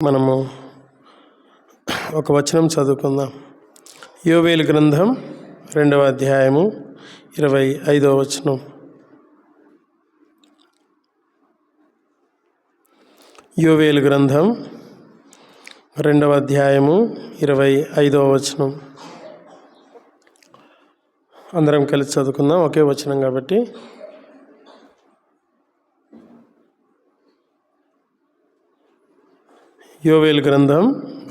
మనము ఒక వచనం చదువుకుందాం. యోవేలు గ్రంథం 2వ అధ్యాయము 25వ వచనం. యోవేలు గ్రంథం 2వ అధ్యాయము 25వ వచనం. అందరం కలిసి చదువుకుందాం, ఒకే వచనం కాబట్టి. యోవేలు గ్రంథం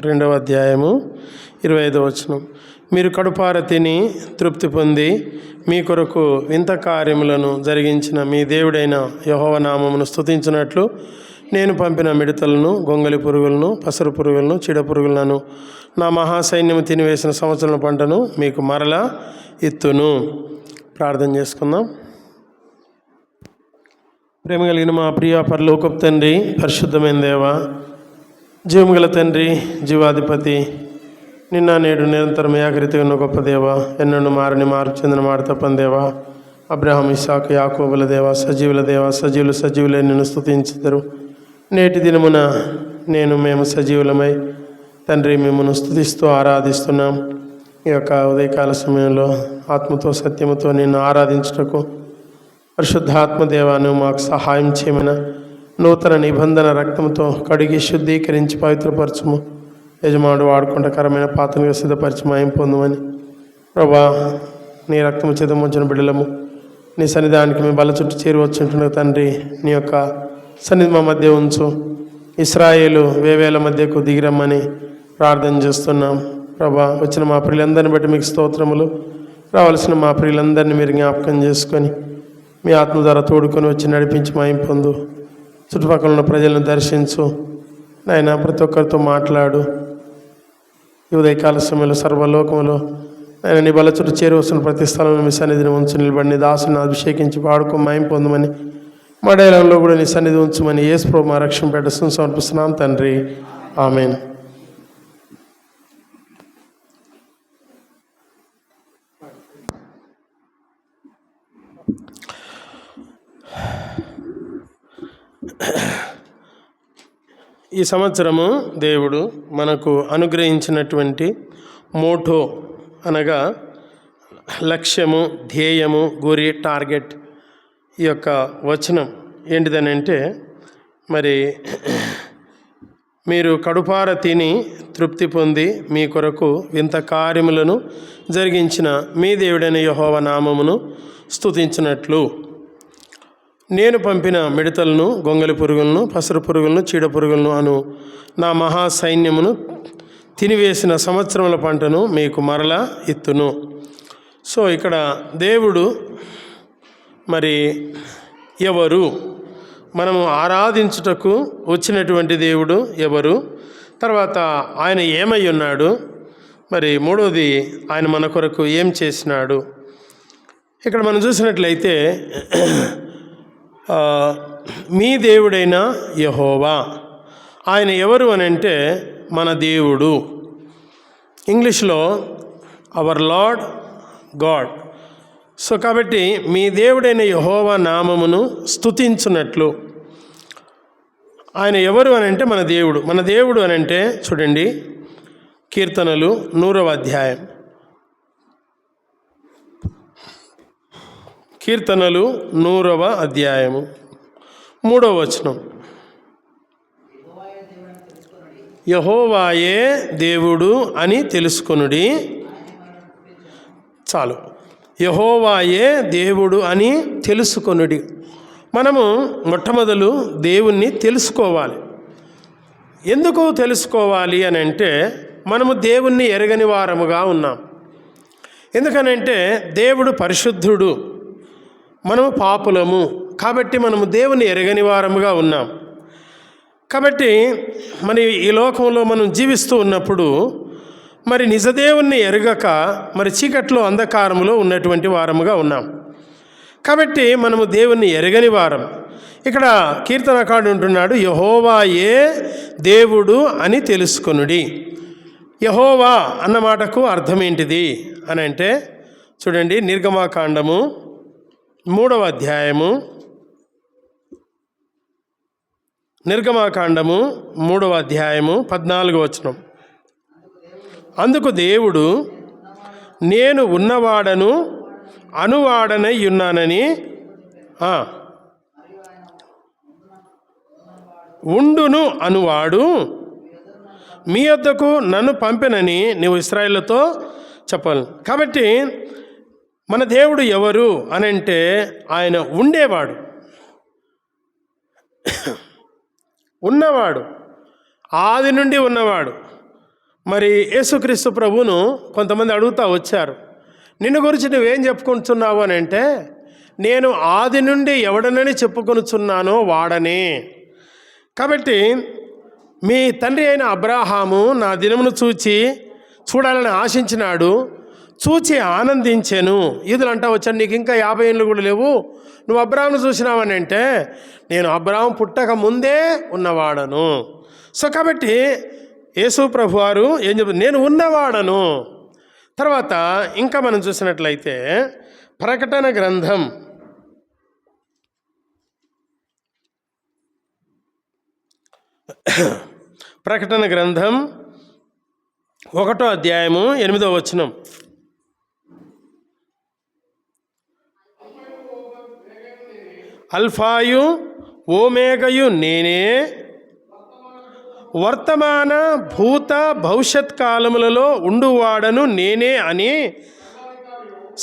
2వ అధ్యాయము 25వ వచనం. మీరు కడుపార తిని తృప్తి పొంది మీ కొరకు వింత కార్యములను జరిగించిన మీ దేవుడైన యెహోవా నామమును స్తుతించినట్లు నేను పంపిన మిడతలను, గొంగలి పురుగులను, పసరు పురుగులను, చీడ పురుగులను నా మహాసైన్యము తినివేసిన సంవత్సరం పంటను మీకు మరలా ఇత్తును. ప్రార్థన చేసుకుందాం. ప్రేమ కలిగిన మా ప్రియ పరలోకపు తండ్రి, పరిశుద్ధమైన దేవా, జీవము గల తండ్రి, జీవాధిపతి, నిన్న నేడు నిరంతరం ఏకరీతిగా ఉన్న గొప్ప దేవ, ఎన్నెన్నో మారని మార్పు చెందిన మాట తప్పని దేవా, అబ్రహాం, ఇస్సాకు, యాకోబుల దేవ, సజీవుల దేవ, సజీవులే నిన్ను స్తుతించుతారు. నేటి దినమున మేము సజీవులమై తండ్రి మిమ్మల్ని స్తుతిస్తూ ఆరాధిస్తున్నాం. ఈ యొక్క ఉదయకాల సమయంలో ఆత్మతో సత్యముతో నిన్ను ఆరాధించుటకు పరిశుద్ధాత్మదేవాను మాకు సహాయం చేయమని నూతన నిబంధన రక్తంతో కడిగి శుద్ధీకరించి పవిత్రపరచము. యజమానుడు వాడుకుంటకరమైన పాత్రగా సిద్ధపరిచి మాయం పొందమని ప్రభా, నీ రక్తము చేతముంచిన బిడ్డలము నీ సన్నిధానికి మేము బల చుట్టూ చేరువచ్చుంటున్న తండ్రి, నీ యొక్క సన్నిధి మా మధ్య ఉంచు. ఇశ్రాయేలు వేవేల మధ్యకు దిగిరమ్మని ప్రార్థన చేస్తున్నాం. ప్రభా, వచ్చిన మా ప్రియులందరిని బట్టి మీకు స్తోత్రములు. రావాల్సిన మా ప్రియులందరినీ మీరు జ్ఞాపకం చేసుకొని మీ ఆత్మ ద్వారా తోడుకొని వచ్చి నడిపించి మాయం పొందు. చుట్టుపక్కల ఉన్న ప్రజలను దర్శించు నాయన, ప్రతి ఒక్కరితో మాట్లాడు. ఈ ఉదయకాల సమయంలో సర్వలోకంలో ఆయన నీ బల చుట్టూ చేరువస్తున్న ప్రతి స్థలంలో మీ సన్నిధిని ఉంచు. నిలబడి నీ దాసుని అభిషేకించి వాడుకో మాయం పొందమని, మడేలంలో కూడా నీ సన్నిధి ఉంచమని యేసు ప్రభువు మా రక్షణ పెట్ట సమర్పిస్తున్నాం తండ్రి, ఆమేన్. ఈ సంవత్సరము దేవుడు మనకు అనుగ్రహించినటువంటి మోటో అనగా లక్ష్యము, ధ్యేయము, గురి, టార్గెట్. ఈ యొక్క వచనం ఏంటిదని అంటే, మరి మీరు కడుపార తిని తృప్తి పొంది మీ కొరకు వింత కార్యములను జరిగించిన మీ దేవుడైన యెహోవా నామమును స్తుతించినట్లు నేను పంపిన మిడతలను, గొంగలి పురుగులను, పసరు పురుగులను, చీడ పురుగులను అను నా మహాసైన్యమును తినివేసిన సంవత్సరముల పంటను మీకు మరలా ఇత్తును. సో ఇక్కడ దేవుడు మరి ఎవరు, మనము ఆరాధించుటకు వచ్చినటువంటి దేవుడు ఎవరు, తర్వాత ఆయన ఏమై ఉన్నాడు, మరి మూడవది ఆయన మన కొరకు ఏం చేసినాడు. ఇక్కడ మనం చూసినట్లయితే మీ దేవుడైన యెహోవా, ఆయన ఎవరు అని అంటే మన దేవుడు. ఇంగ్లీష్లో అవర్ లార్డ్ గాడ్. సో కాబట్టి మీ దేవుడైన యెహోవా నామమును స్తుతించున్నట్లు. ఆయన ఎవరు అని అంటే మన దేవుడు. మన దేవుడు అని అంటే చూడండి, కీర్తనలు 100వ అధ్యాయం, కీర్తనలు 100వ అధ్యాయము 3వ వచనం. యెహోవాయే దేవుడు అని తెలుసుకొనుడి. చాలు, యెహోవాయే దేవుడు అని తెలుసుకొనుడి. మనము మొట్టమొదలు దేవుణ్ణి తెలుసుకోవాలి. ఎందుకు తెలుసుకోవాలి అని అంటే, మనము దేవుణ్ణి ఎరగని వారముగా ఉన్నాం. ఎందుకనంటే దేవుడు పరిశుద్ధుడు, మనము పాపులము. కాబట్టి మనము దేవుని ఎరగని వారముగా ఉన్నాం. కాబట్టి మరి ఈ లోకంలో మనం జీవిస్తూ ఉన్నప్పుడు మరి నిజదేవుణ్ణి ఎరగక మరి చీకట్లో, అంధకారంలో ఉన్నటువంటి వారముగా ఉన్నాం. కాబట్టి మనము దేవుణ్ణి ఎరగని వారం. ఇక్కడ కీర్తనకారుడు ఉంటున్నాడు, యెహోవాయే దేవుడు అని తెలుసుకొనుడి. యెహోవా అన్న మాటకు అర్థం ఏంటిది అని అంటే చూడండి, నిర్గమాకాండము 3వ అధ్యాయము నిర్గమాకాండము 3వ అధ్యాయము 14వ వచనం. అందుకు దేవుడు, నేను ఉన్నవాడను అనువాడనై ఉన్నానని, ఉండును అనువాడు మీ వద్దకు నన్ను పంపినని నీవు ఇశ్రాయేలుతో చెప్పాలి. కాబట్టి మన దేవుడు ఎవరు అని అంటే ఆయన ఉండేవాడు, ఉన్నవాడు, ఆది నుండి ఉన్నవాడు. మరి యేసుక్రీస్తు ప్రభువును కొంతమంది అడుగుతూ వచ్చారు, నిన్ను గురించి నువ్వేం చెప్పుకుంటున్నావు అని అంటే, నేను ఆది నుండి ఎవడనని చెప్పుకొనుచున్నానో వాడనే. కాబట్టి మీ తండ్రి అయిన అబ్రాహాము నా దినమును చూడాలని ఆశించినాడు, చూచి ఆనందించాను. ఈదులు అంటా వచ్చాను, నీకు ఇంకా 50 ఏళ్ళు కూడా లేవు, నువ్వు అబ్రాహామును చూసినావని అంటే, నేను అబ్రాహాము పుట్టక ముందే ఉన్నవాడను. సో కాబట్టి యేసు ప్రభువారు ఏం చెప్తారు, నేను ఉన్నవాడను. తర్వాత ఇంకా మనం చూసినట్లయితే ప్రకటన గ్రంథం 1వ అధ్యాయము 8వ వచనం. అల్ఫాయు ఓమేగయు నేనే, వర్తమాన భూత భవిష్యత్ కాలములలో ఉండువాడను నేనే అని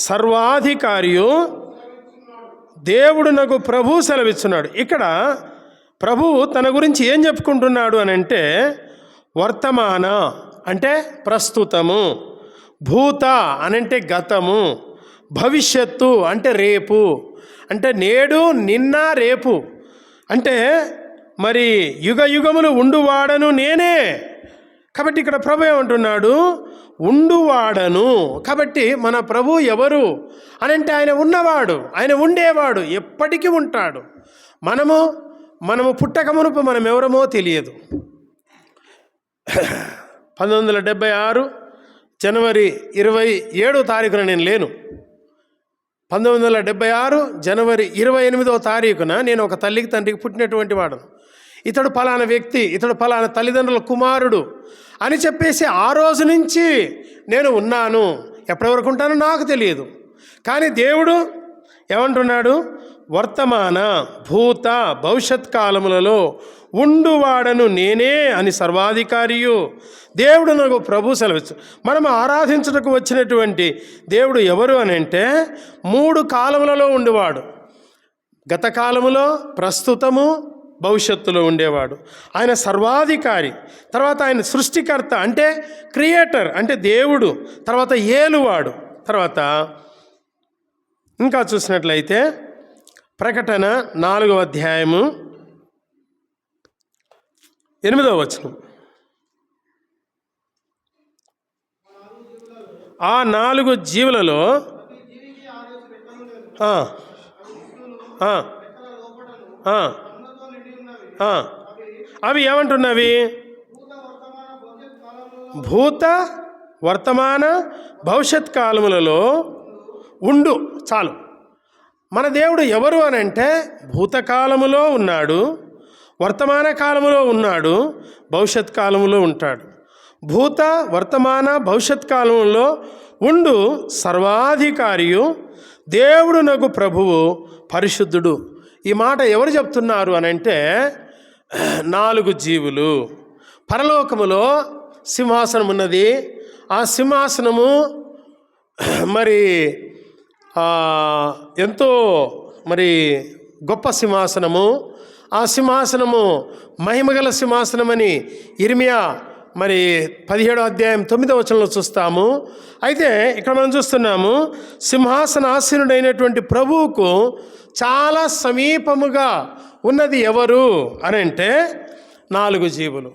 సర్వాధికారియు దేవుడు నాకు ప్రభు సెలవిస్తున్నాడు. ఇక్కడ ప్రభువు తన గురించి ఏం చెప్పుకుంటున్నాడు అని అంటే, వర్తమాన అంటే ప్రస్తుతము, భూత అనంటే గతము, భవిష్యత్తు అంటే రేపు, అంటే నేడు నిన్న రేపు, అంటే మరి యుగ యుగములు ఉండువాడను నేనే. కాబట్టి ఇక్కడ ప్రభు ఏమంటున్నాడు, ఉండువాడను. కాబట్టి మన ప్రభు ఎవరు అని అంటే ఆయన ఉన్నవాడు, ఆయన ఉండేవాడు, ఎప్పటికీ ఉంటాడు. మనము పుట్టక మునుపు మనం ఎవరమో తెలియదు. 1976 జనవరి 27వ తారీఖున నేను లేను. 1976 జనవరి 28వ తారీఖున నేను ఒక తల్లికి తండ్రికి పుట్టినటువంటి వాడు. ఇతడు ఫలానా వ్యక్తి, ఇతడు ఫలానా తల్లిదండ్రుల కుమారుడు అని చెప్పేసి ఆ రోజు నుంచి నేను ఉన్నాను. ఎప్పటి వరకు ఉంటానో నాకు తెలియదు. కానీ దేవుడు ఏమంటున్నాడు, వర్తమాన భూత భవిష్యత్ కాలములలో ఉండువాడను నేనే అని సర్వాధికారియు దేవుడు నాకు ప్రభు సెలవిచ్చు. మనం ఆరాధించుటకు వచ్చినటువంటి దేవుడు ఎవరు అని అంటే 3 కాలములలో ఉండేవాడు. గత కాలములో, ప్రస్తుతము, భవిష్యత్తులో ఉండేవాడు. ఆయన సర్వాధికారి. తర్వాత ఆయన సృష్టికర్త అంటే క్రియేటర్ అంటే దేవుడు. తర్వాత ఏలువాడు. తర్వాత ఇంకా చూసినట్లయితే ప్రకటన 4వ అధ్యాయము 8వ వచనం. ఆ 4 జీవులలో అవి ఏమంటున్నవి, భూత వర్తమాన భవిష్యత్ కాలములలో ఉండు. చాలు. మన దేవుడు ఎవరు అని అంటే భూతకాలములో ఉన్నాడు, వర్తమాన కాలములో ఉన్నాడు, భవిష్యత్ కాలములో ఉంటాడు. భూత వర్తమాన భవిష్యత్ కాలంలో ఉండు సర్వాధికారియు దేవుడు నాకు ప్రభువు పరిశుద్ధుడు. ఈ మాట ఎవరు చెప్తున్నారు అని అంటే 4 జీవులు. పరలోకములో సింహాసనం ఉన్నది. ఆ సింహాసనము మరి ఎంతో మరి గొప్ప సింహాసనము. ఆ సింహాసనము మహిమగల సింహాసనమని ఇర్మియా మరి 17వ అధ్యాయం 9వ వచనంలో చూస్తాము. అయితే ఇక్కడ మనం చూస్తున్నాము, సింహాసనాసీనుడైనటువంటి ప్రభువుకు చాలా సమీపముగా ఉన్నది ఎవరు అని అంటే 4 జీవులు.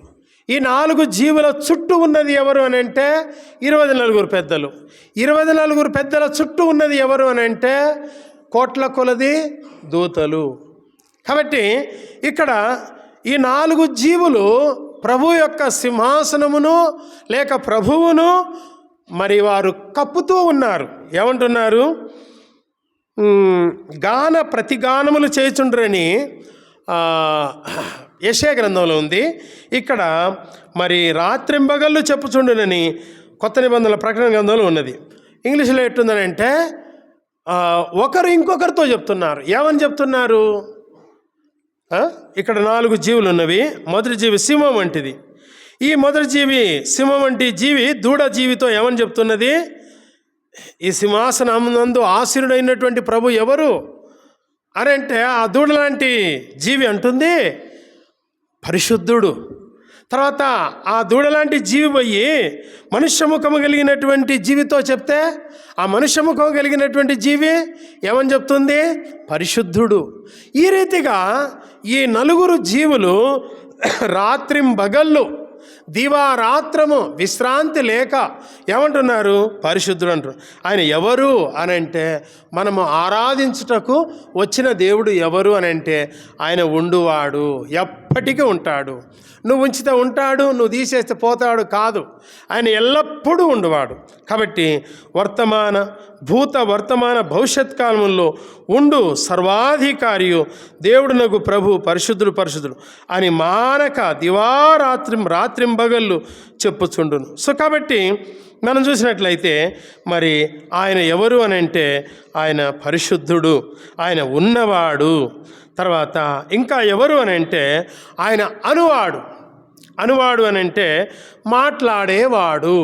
ఈ 4 జీవుల చుట్టూ ఉన్నది ఎవరు అని అంటే 24 పెద్దలు. 24 పెద్దల చుట్టూ ఉన్నది ఎవరు అని అంటే కోట్ల కొలది దూతలు. కాబట్టి ఇక్కడ ఈ 4 జీవులు ప్రభు యొక్క సింహాసనమును లేక ప్రభువును మరి వారు కప్పుతూ ఉన్నారు. ఏమంటున్నారు, ప్రతిగానములు చేయుచుండ్రని యెషయా గ్రంథంలో ఉంది. ఇక్కడ మరి రాత్రింబగళ్ళు చెప్పుచుండునని కొత్త నిబంధనల ప్రకటన గ్రంథంలో ఉన్నది. ఇంగ్లీష్లో ఎట్టుందని అంటే ఒకరు ఇంకొకరితో చెప్తున్నారు. ఏమని చెప్తున్నారు? ఇక్కడ 4 జీవులు ఉన్నవి. మొదటి జీవి సింహం వంటిది. ఈ మొదటి జీవి సింహం వంటి జీవి దూడ జీవితో ఏమని చెప్తున్నది? ఈ సింహాసనమునందు ఆసీనుడైనటువంటి ప్రభు ఎవరు అని అంటే ఆ దూడ లాంటి జీవి అంటుంది పరిశుద్ధుడు. తర్వాత ఆ దూడలాంటి జీవి పోయి మనుష్యముఖము కలిగినటువంటి జీవితో చెప్తే ఆ మనుష్యముఖం కలిగినటువంటి జీవి ఏమని చెప్తుంది? పరిశుద్ధుడు. ఈ రీతిగా ఈ 4 జీవులు రాత్రింబగళ్ళు దివారాత్రము విశ్రాంతి లేక ఏమంటున్నారు? పరిశుద్ధుడు అంటారు. ఆయన ఎవరు అని అంటే మనము ఆరాధించుటకు వచ్చిన దేవుడు ఎవరు అని అంటే ఆయన ఉండువాడు, ఎప్పటికీ ఉంటాడు. నువ్వు ఉంచితే ఉంటాడు, నువ్వు తీసేస్తే పోతాడు కాదు. ఆయన ఎల్లప్పుడూ ఉండువాడు. కాబట్టి వర్తమాన భూత వర్తమాన భవిష్యత్ కాలంలో ఉండు సర్వాధికారియు దేవుడునకు ప్రభు పరిశుద్ధుడు పరిశుద్ధుడు అని మానక రాత్రింబగళ్ళు చెప్పుచుండును. సో కాబట్టి మనం చూసినట్లయితే మరి ఆయన ఎవరు అని అంటే ఆయన పరిశుద్ధుడు, ఆయన ఉన్నవాడు. తర్వాత ఇంకా ఎవరు అని అంటే ఆయన అనువాడు అని అంటే మాట్లాడేవాడు.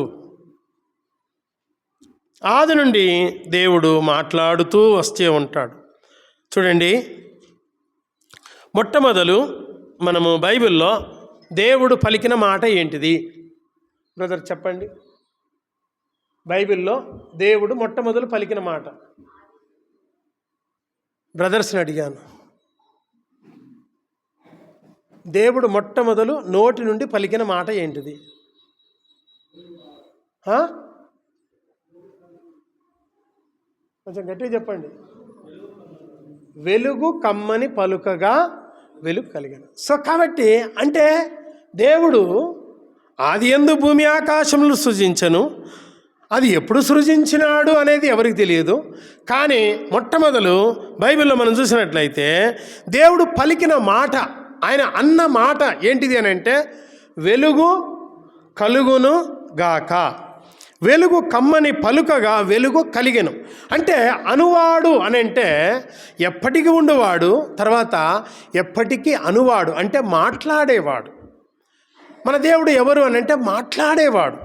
ఆది నుండి దేవుడు మాట్లాడుతూ వస్తూ ఉంటాడు. చూడండి, మొట్టమొదలు మనము బైబిల్లో దేవుడు పలికిన మాట ఏంటిది? బ్రదర్ చెప్పండి. బైబిల్లో దేవుడు మొట్టమొదలు పలికిన మాట. బ్రదర్స్ని అడిగాను. దేవుడు మొట్టమొదలు నోటి నుండి పలికిన మాట ఏంటిది? కొంచెం గట్టిగా చెప్పండి. వెలుగు కమ్మని పలుకగా వెలుగు కలిగాను. సో కాబట్టి అంటే దేవుడు ఆదియందు భూమి ఆకాశములు సృజించను, అది ఎప్పుడు సృజించినాడు అనేది ఎవరికి తెలియదు. కానీ మొట్టమొదలు బైబిల్లో మనం చూసినట్లయితే దేవుడు పలికిన మాట, ఆయన అన్న మాట ఏంటిది అని అంటే వెలుగు కలుగును గాక, వెలుగు కమ్మని పలుకగా వెలుగు కలిగెను. అంటే అనువాడు అని అంటే ఎప్పటికీ ఉండువాడు, తర్వాత ఎప్పటికీ అనువాడు అంటే మాట్లాడేవాడు. మన దేవుడు ఎవరు అని అంటే మాట్లాడేవాడు.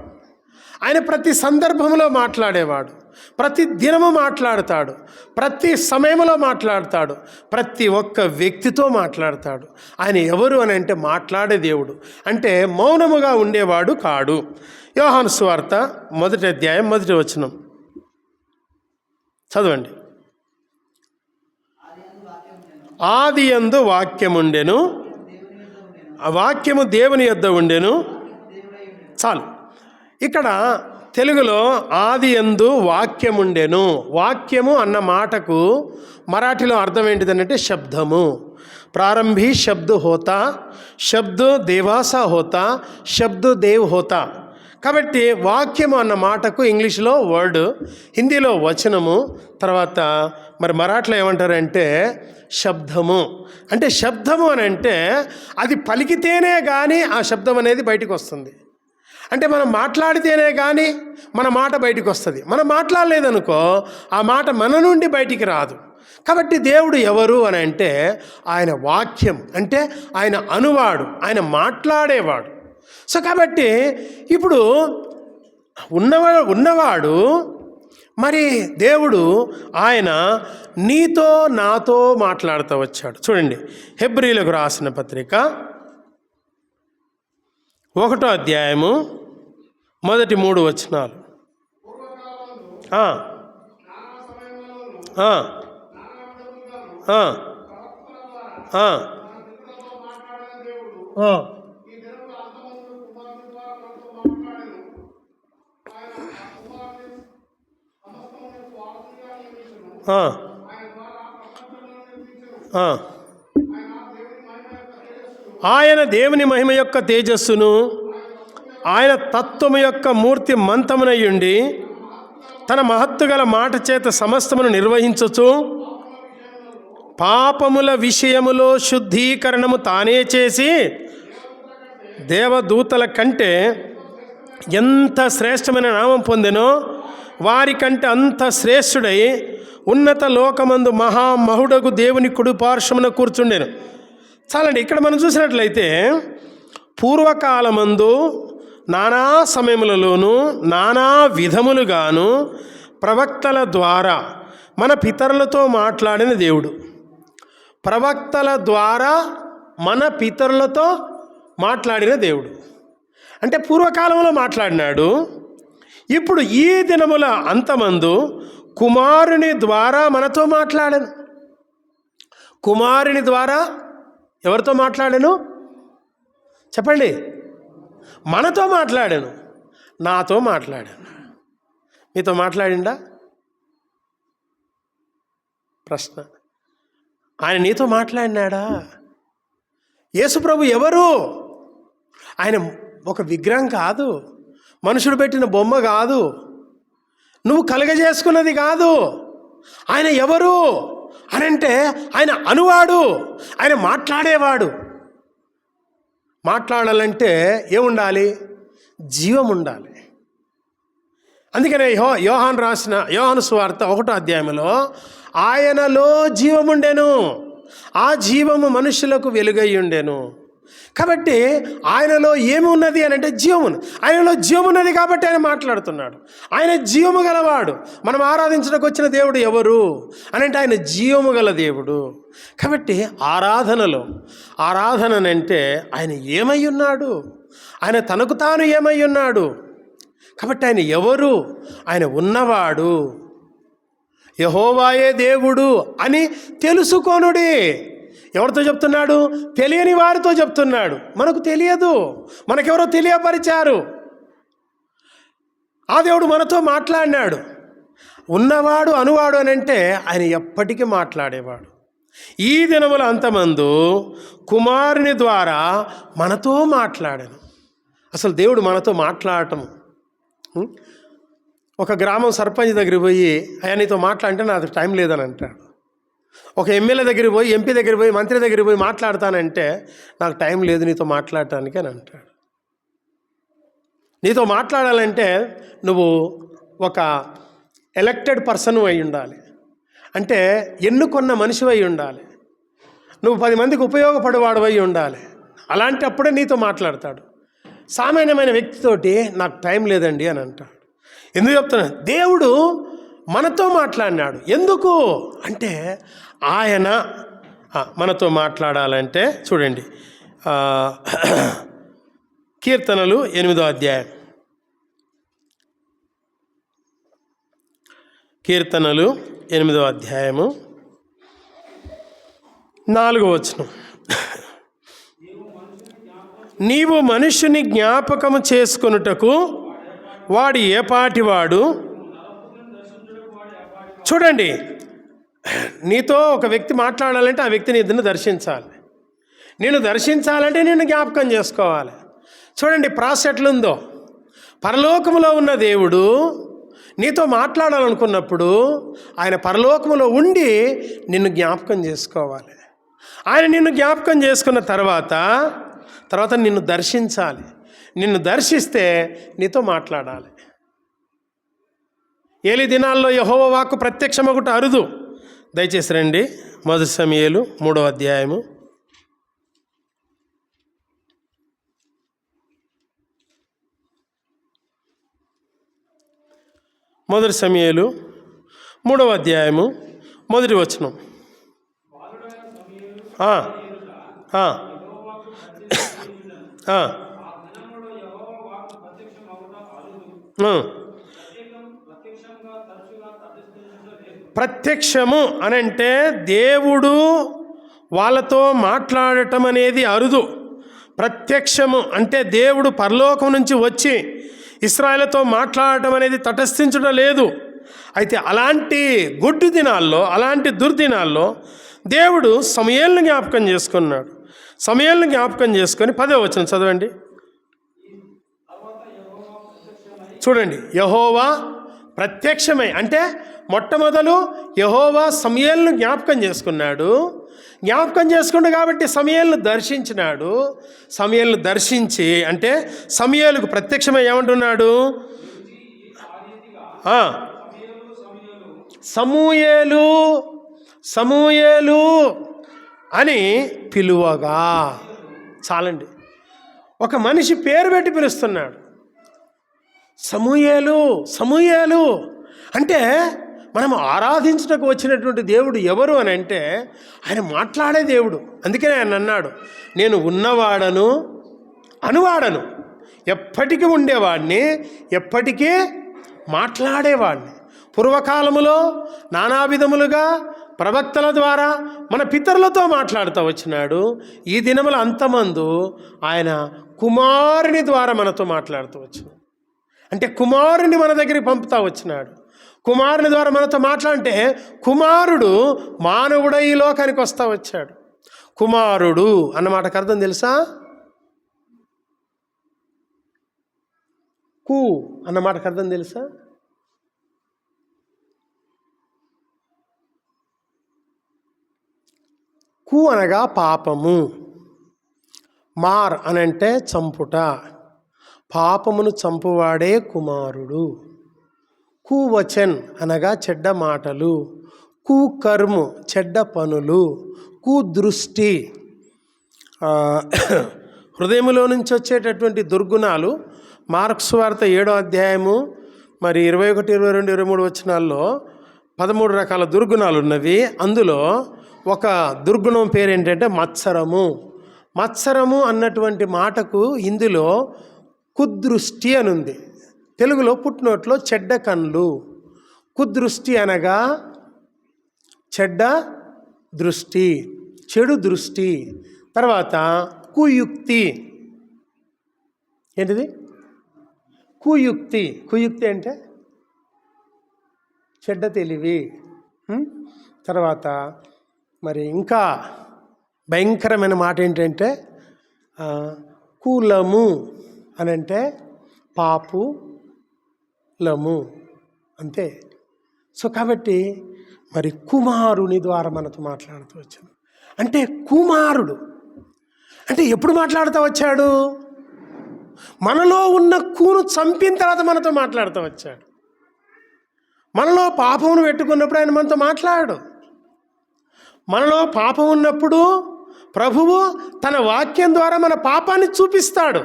ఆయన ప్రతి సందర్భంలో మాట్లాడేవాడు, ప్రతి దినము మాట్లాడతాడు, ప్రతి సమయంలో మాట్లాడతాడు, ప్రతి ఒక్క వ్యక్తితో మాట్లాడతాడు. ఆయన ఎవరు అని అంటే మాట్లాడే దేవుడు, అంటే మౌనముగా ఉండేవాడు కాడు. యోహాను సువార్త 1వ అధ్యాయం 1వ వచనం చదవండి. ఆదియందు వాక్యముండెను, ఆ వాక్యము దేవుని యొద్ద ఉండెను. చాలు. ఇక్కడ తెలుగులో ఆదియందు వాక్యముండెను, వాక్యము అన్న మాటకు మరాఠీలో అర్థం ఏంటిదనంటే శబ్దము. ప్రారంభి శబ్ద హోతా, శబ్ద దేవాసా హోతా, శబ్ద దేవ్ హోతా. కాబట్టి వాక్యము అన్న మాటకు ఇంగ్లీష్లో వర్డ్, హిందీలో వచనము, తర్వాత మరి మరాఠీలో ఏమంటారంటే శబ్దము. అంటే శబ్దము అని అంటే అది పలికితేనే కానీ ఆ శబ్దం అనేది బయటికి వస్తుంది. అంటే మనం మాట్లాడితేనే కానీ మన మాట బయటికి వస్తుంది. మనం మాట్లాడలేదనుకో ఆ మాట మన నుండి బయటికి రాదు. కాబట్టి దేవుడు ఎవరు అని అంటే ఆయన వాక్యం, అంటే ఆయన అనువాడు, ఆయన మాట్లాడేవాడు. సో కాబట్టి ఇప్పుడు ఉన్నవాడు మరి దేవుడు ఆయన నీతో నాతో మాట్లాడుతూ వచ్చాడు. చూడండి, హెబ్రీలకు రాసిన పత్రిక 1వ అధ్యాయము మొదటి 3 వచనాలు. ఆయన దేవుని మహిమ యొక్క తేజస్సును, ఆయన తత్వము యొక్క మూర్తి మంతమునయ్యుండి తన మహత్తు గల మాట చేత సమస్తమును నిర్వహించుచు పాపముల విషయములో శుద్ధీకరణము తానే చేసి దేవదూతల కంటే ఎంత శ్రేష్టమైన నామం పొందెనో వారికంటే అంత శ్రేష్ఠుడై ఉన్నత లోకమందు మహామహుడగు దేవుని కుడి పార్శ్వమున కూర్చుండెను. చాలండి, ఇక్కడ మనం చూసినట్లయితే పూర్వకాలమందు నానా సమయములలోనూ నానా విధములుగాను ప్రవక్తల ద్వారా మన పితరులతో మాట్లాడిన దేవుడు. ప్రవక్తల ద్వారా మన పితరులతో మాట్లాడిన దేవుడు అంటే పూర్వకాలంలో మాట్లాడినాడు. ఇప్పుడు ఈ దినముల అంతమందు కుమారుని ద్వారా మనతో మాట్లాడాను. కుమారుని ద్వారా ఎవరితో మాట్లాడాను చెప్పండి? మనతో మాట్లాడాను, నాతో మాట్లాడాను. మీతో మాట్లాడిండా? ప్రశ్న. ఆయన నీతో మాట్లాడినాడా? యేసుప్రభు ఎవరు? ఆయన ఒక విగ్రహం కాదు, మనుషుడు పెట్టిన బొమ్మ కాదు, నువ్వు కలగజేసుకున్నది కాదు. ఆయన ఎవరు అని అంటే ఆయన అనువాడు, ఆయన మాట్లాడేవాడు. మాట్లాడాలంటే ఏముండాలి? జీవం ఉండాలి. అందుకనే యోహాను సువార్త 1వ అధ్యాయంలో ఆయనలో జీవముండెను, ఆ జీవము మనుషులకు వెలుగై ఉండెను. కాబట్టి ఆయనలో ఏమి ఉన్నది అని అంటే జీవము. ఆయనలో జీవం ఉన్నది కాబట్టి ఆయన మాట్లాడుతున్నాడు. ఆయన జీవము గలవాడు. మనం ఆరాధించడానికి వచ్చిన దేవుడు ఎవరు అని అంటే ఆయన జీవము గల దేవుడు. కాబట్టి ఆరాధనంటే ఆయన ఏమై ఉన్నాడు, ఆయన తనకు తాను ఏమై ఉన్నాడు. కాబట్టి ఆయన ఎవరు? ఆయన ఉన్నవాడు, యెహోవాయే దేవుడు అని తెలుసుకొనుడి. ఎవరితో చెప్తున్నాడు? తెలియని వారితో చెప్తున్నాడు. మనకు తెలియదు, మనకెవరో తెలియపరిచారు. ఆ దేవుడు మనతో మాట్లాడినాడు. ఉన్నవాడు అనువాడు అని అంటే ఆయన ఎప్పటికీ మాట్లాడేవాడు. ఈ దినముల అంతమందు కుమారుని ద్వారా మనతో మాట్లాడాను. అసలు దేవుడు మనతో మాట్లాడటం. ఒక గ్రామం సర్పంచ్ దగ్గరికి పోయి అయ్యా నీతో మాట్లాడితే నాకు టైం లేదని అంటాడు. ఒక ఎమ్మెల్యే దగ్గరికి పోయి, ఎంపీ దగ్గరికి పోయి, మంత్రి దగ్గరికి పోయి మాట్లాడతానంటే నాకు టైం లేదు నీతో మాట్లాడటానికి అని అంటాడు. నీతో మాట్లాడాలంటే నువ్వు ఒక ఎలక్టెడ్ పర్సన్ అయి ఉండాలి, అంటే ఎన్నుకొన్న మనిషి అయి ఉండాలి, నువ్వు 10 మందికి ఉపయోగపడేవాడు అయి ఉండాలి. అలాంటి అప్పుడే నీతో మాట్లాడతాడు. సామాన్యమైన వ్యక్తితోటి నాకు టైం లేదండి అని అంటాడు. ఎందుకు చెప్తున్నా? దేవుడు మనతో మాట్లాడినాడు. ఎందుకు అంటే ఆయన మనతో మాట్లాడాలంటే చూడండి, కీర్తనలు 8వ అధ్యాయం, కీర్తనలు 8వ అధ్యాయము 4వ వచనం. నీవు మనుష్యుని జ్ఞాపకము చేసుకొనుటకు వాడు ఏపాటివాడు. చూడండి, నీతో ఒక వ్యక్తి మాట్లాడాలంటే ఆ వ్యక్తిని ఇద్దరిని దర్శించాలి. నేను దర్శించాలంటే నేను జ్ఞాపకం చేసుకోవాలి. చూడండి ప్రాసెస్ ఎట్లుందో. పరలోకములో ఉన్న దేవుడు నీతో మాట్లాడాలనుకున్నప్పుడు ఆయన పరలోకములో ఉండి నిన్ను జ్ఞాపకం చేసుకోవాలి. ఆయన నిన్ను జ్ఞాపకం చేసుకున్న తర్వాత నిన్ను దర్శించాలి. నిన్ను దర్శిస్తే నీతో మాట్లాడాలి. ఏలి దినాల్లో యెహోవా వాక్కు ప్రత్యక్షమగుట అరుదు. దయచేసి రండి, 1 సమూయేలు 3వ అధ్యాయము. మొదటి సమూయేలు 3వ అధ్యాయము 1వ వచనం. ప్రత్యక్షము అనంటే దేవుడు వాళ్ళతో మాట్లాడటం అనేది అరుదు. ప్రత్యక్షము అంటే దేవుడు పరలోకం నుంచి వచ్చి ఇశ్రాయేలుతో మాట్లాడటం అనేది తటస్థించడం లేదు. అయితే అలాంటి గుడ్డు దినాల్లో, అలాంటి దుర్దినాల్లో దేవుడు సమూయేలును జ్ఞాపకం చేసుకున్నాడు. సమూయేలును జ్ఞాపకం చేసుకొని 10వ వచనం చదవండి. చూడండి, యెహోవా ప్రత్యక్షమై అంటే మొట్టమొదలు యెహోవా సమూయేలును జ్ఞాపకం చేసుకున్నాడు. జ్ఞాపకం చేసుకుండు కాబట్టి సమూయేలును దర్శించినాడు. సమూయేలును దర్శించి అంటే సమూయేలుకు ప్రత్యక్షమై ఏమంటున్నాడు? సమూయేలు సమూయేలు అని పిలువగా. చాలండి, ఒక మనిషి పేరు పెట్టి పిలుస్తున్నాడు, సమూయేలు సమూయేలు అంటే మనం ఆరాధించడానికి వచ్చినటువంటి దేవుడు ఎవరు అని అంటే ఆయన మాట్లాడే దేవుడు. అందుకనే ఆయన అన్నాడు, నేను ఉన్నవాడను అనువాడను, ఎప్పటికీ ఉండేవాడిని, ఎప్పటికీ మాట్లాడేవాడిని. పూర్వకాలములో నానా విధములుగా ప్రవక్తల ద్వారా మన పితరులతో మాట్లాడుతూ వచ్చినాడు. ఈ దినముల అంతమందు ఆయన కుమారుని ద్వారా మనతో మాట్లాడుతూ వచ్చినాడు. అంటే కుమారుని మన దగ్గరికి పంపుతా వచ్చినాడు. కుమారుని ద్వారా మనతో మాట్లాడితే కుమారుడు మానవుడు ఈ లోకానికి వస్తూ వచ్చాడు. కుమారుడు అన్నమాటకు అర్థం తెలుసా? కు అన్నమాటకు అర్థం తెలుసా? కు అనగా పాపము, మార్ అనంటే చంపుట, పాపమును చంపువాడే కుమారుడు. కు వచన్ అనగా చెడ్డ మాటలు, కు కర్ము చెడ్డ పనులు, కు దృష్టి హృదయంలో నుంచి వచ్చేటటువంటి దుర్గుణాలు. మార్క్స్ వార్త 7వ అధ్యాయము 21, 22, 23 వచనాల్లో 13 రకాల దుర్గుణాలు ఉన్నవి. అందులో ఒక దుర్గుణం పేరు ఏంటంటే మత్సరము. మత్సరము అన్నటువంటి మాటకు ఇందులో కుదృష్టి అని ఉంది. తెలుగులో పుట్టినోట్లో చెడ్డ కన్నులు. కుదృష్టి అనగా చెడ్డ దృష్టి, చెడు దృష్టి. తర్వాత కుయుక్తి. ఏంటిది? కుయుక్తి. కుయుక్తి అంటే చెడ్డ తెలివి. తర్వాత మరి ఇంకా భయంకరమైన మాట ఏంటంటే కులము అని అంటే పాపులము అంతే. సో కాబట్టి మరి కుమారుని ద్వారా మనతో మాట్లాడుతూ వచ్చాను. అంటే కుమారుడు అంటే ఎప్పుడు మాట్లాడుతూ వచ్చాడు? మనలో ఉన్న కూను చంపిన తర్వాత మనతో మాట్లాడుతూ వచ్చాడు. మనలో పాపమును పెట్టుకున్నప్పుడు ఆయన మనతో మాట్లాడు. మనలో పాపం ఉన్నప్పుడు ప్రభువు తన వాక్యం ద్వారా మన పాపాన్ని చూపిస్తాడు.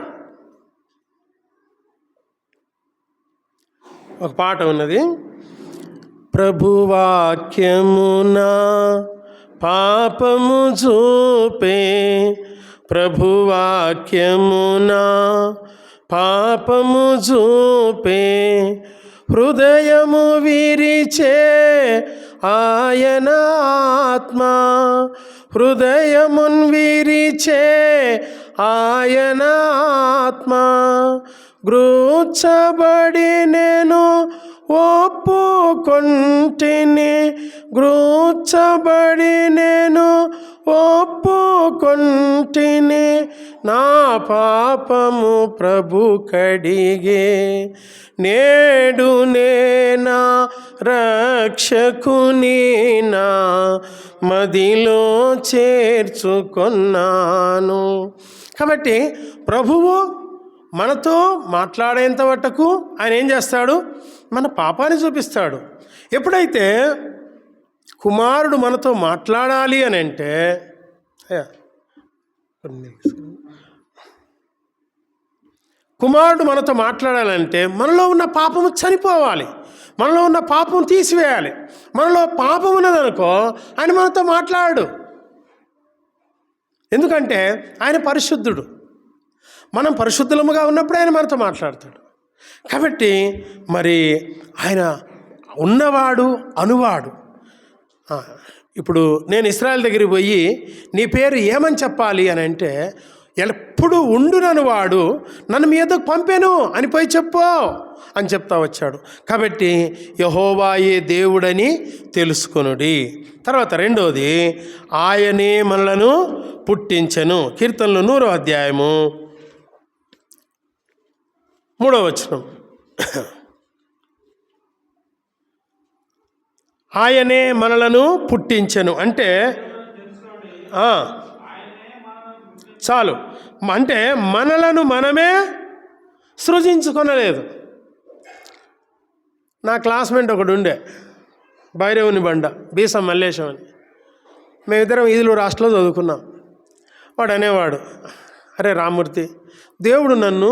ఒక పాట ఉన్నది, ప్రభువాక్యమున పాపము చూపే, ప్రభువాక్యమున పాపము చూపే, హృదయము విరిచే ఆయన ఆత్మ, హృదయమున్ విరిచే ఆయన ఆత్మ, గ్రూచబడి నేను ఒప్పుకొంటిని, గ్రూచబడి నేను ఒప్పుకొంటిని, నా పాపము ప్రభు కడిగే, నేడు నేనా రక్షకుని నా మదిలో చేర్చుకొన్నాను. కాబట్టి ప్రభువు మనతో మాట్లాడేంత మట్టుకు ఆయన ఏం చేస్తాడు? మన పాపాన్ని చూపిస్తాడు. ఎప్పుడైతే కుమారుడు మనతో మాట్లాడాలి అని అంటే కుమారుడు మనతో మాట్లాడాలంటే మనలో ఉన్న పాపము చనిపోవాలి, మనలో ఉన్న పాపం తీసివేయాలి. మనలో పాపం ఉన్నదనుకో ఆయన మనతో మాట్లాడు. ఎందుకంటే ఆయన పరిశుద్ధుడు. మనం పరిశుద్ధులముగా ఉన్నప్పుడు ఆయన మనతో మాట్లాడతాడు. కాబట్టి మరి ఆయన ఉన్నవాడు అనువాడు. ఇప్పుడు నేను ఇశ్రాయేలు దగ్గరికి పోయి నీ పేరు ఏమని చెప్పాలి అని అంటే ఎప్పుడు ఉండునను వాడు నన్ను మీ యొద్దకు పంపాను అని పోయి చెప్పు అని చెప్తా వచ్చాడు. కాబట్టి యెహోవాయే దేవుడని తెలుసుకొనుడి. తర్వాత రెండోది, ఆయనే మనలను పుట్టించెను. కీర్తనలు 100వ అధ్యాయము 3వ వచనం, ఆయనే మనలను పుట్టించెను అంటే చాలు. అంటే మనలను మనమే సృజించుకొనలేదు. నా క్లాస్మేట్ ఒకడు ఉండే, భైరవుని బండ, బీసం మల్లేశం అని. మేమిద్దరం ఈదులూరు హాస్టల్లో చదువుకున్నాం. వాడు అనేవాడు, అరే రామూర్తి, దేవుడు నన్ను